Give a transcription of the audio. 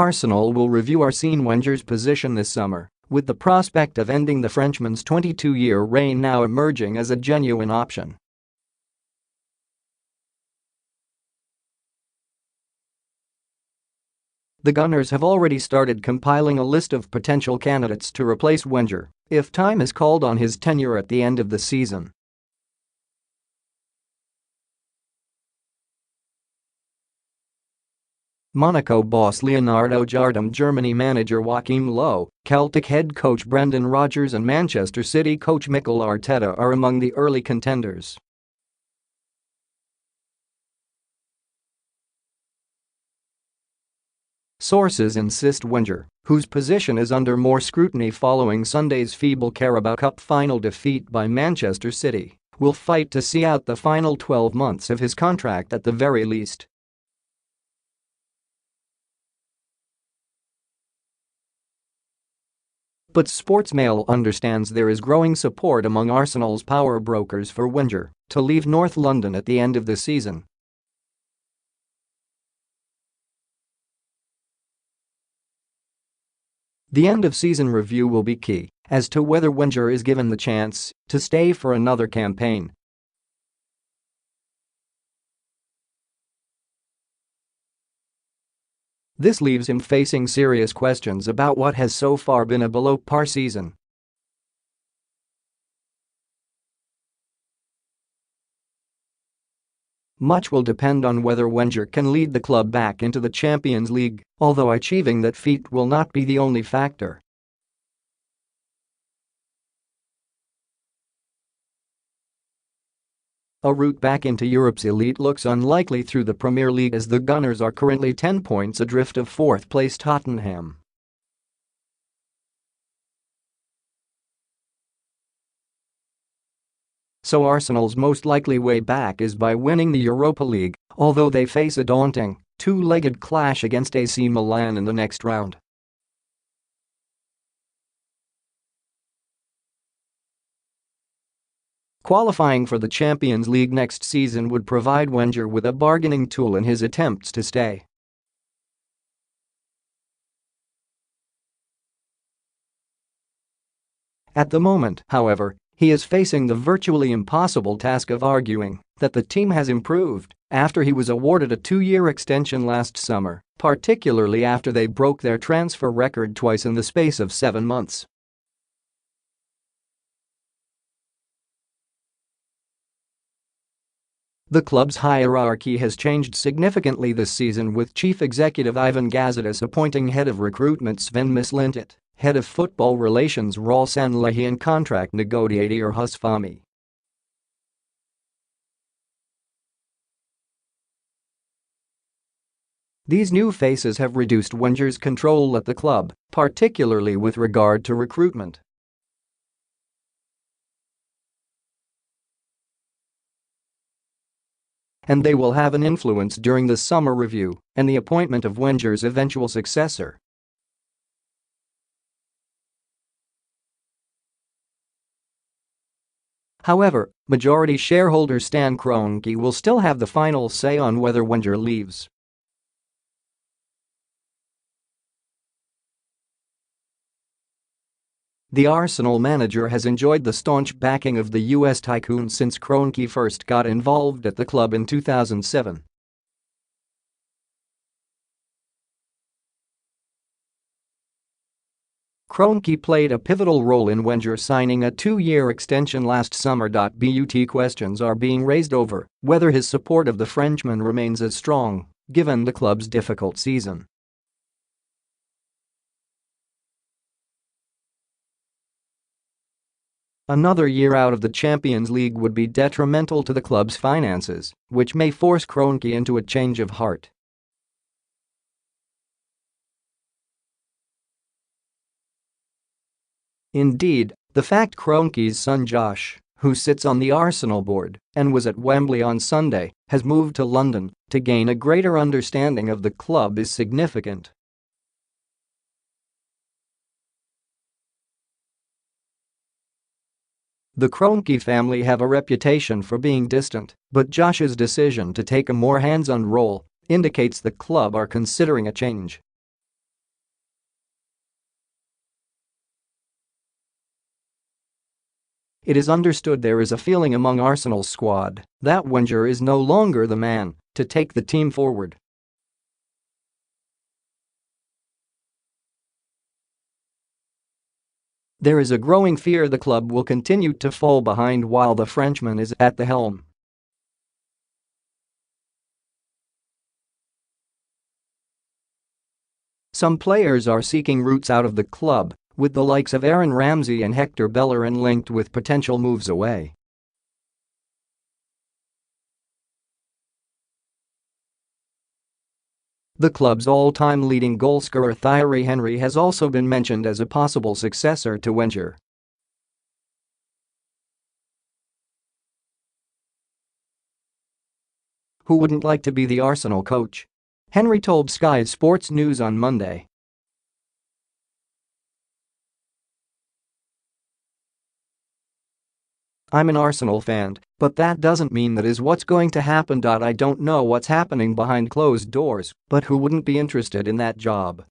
Arsenal will review Arsene Wenger's position this summer, with the prospect of ending the Frenchman's 22-year reign now emerging as a genuine option. The Gunners have already started compiling a list of potential candidates to replace Wenger if time is called on his tenure at the end of the season. Monaco boss Leonardo Jardim, Germany manager Joachim Low, Celtic head coach Brendan Rodgers and Manchester City coach Mikel Arteta are among the early contenders. Sources insist Wenger, whose position is under more scrutiny following Sunday's feeble Carabao Cup final defeat by Manchester City, will fight to see out the final 12 months of his contract at the very least. But Sportsmail understands there is growing support among Arsenal's power brokers for Wenger to leave North London at the end of the season. The end-of-season review will be key as to whether Wenger is given the chance to stay for another campaign. This leaves him facing serious questions about what has so far been a below-par season. Much will depend on whether Wenger can lead the club back into the Champions League, although achieving that feat will not be the only factor. A route back into Europe's elite looks unlikely through the Premier League as the Gunners are currently 10 points adrift of fourth-place Tottenham. So Arsenal's most likely way back is by winning the Europa League, although they face a daunting, two-legged clash against AC Milan in the next round. Qualifying for the Champions League next season would provide Wenger with a bargaining tool in his attempts to stay. At the moment, however, he is facing the virtually impossible task of arguing that the team has improved after he was awarded a 2-year extension last summer, particularly after they broke their transfer record twice in the space of 7 months. The club's hierarchy has changed significantly this season, with chief executive Ivan Gazidis appointing head of recruitment Sven Mislintat, head of football relations Raul Sanllehi and contract negotiator Huss Fahmy. These new faces have reduced Wenger's control at the club, particularly with regard to recruitment. And they will have an influence during the summer review and the appointment of Wenger's eventual successor. However, majority shareholder Stan Kroenke will still have the final say on whether Wenger leaves. The Arsenal manager has enjoyed the staunch backing of the US tycoon since Kroenke first got involved at the club in 2007. Kroenke played a pivotal role in Wenger signing a 2-year extension last summer. But questions are being raised over whether his support of the Frenchman remains as strong, given the club's difficult season. Another year out of the Champions League would be detrimental to the club's finances, which may force Kroenke into a change of heart. Indeed, the fact Kroenke's son Josh, who sits on the Arsenal board and was at Wembley on Sunday, has moved to London to gain a greater understanding of the club is significant. The Kroenke family have a reputation for being distant, but Josh's decision to take a more hands-on role indicates the club are considering a change. It is understood there is a feeling among Arsenal's squad that Wenger is no longer the man to take the team forward. There is a growing fear the club will continue to fall behind while the Frenchman is at the helm. Some players are seeking routes out of the club, with the likes of Aaron Ramsey and Hector Bellerin linked with potential moves away. The club's all-time leading goalscorer Thierry Henry has also been mentioned as a possible successor to Wenger. Who wouldn't like to be the Arsenal coach? Henry told Sky Sports News on Monday. I'm an Arsenal fan, but that doesn't mean that is what's going to happen. I don't know what's happening behind closed doors, but who wouldn't be interested in that job?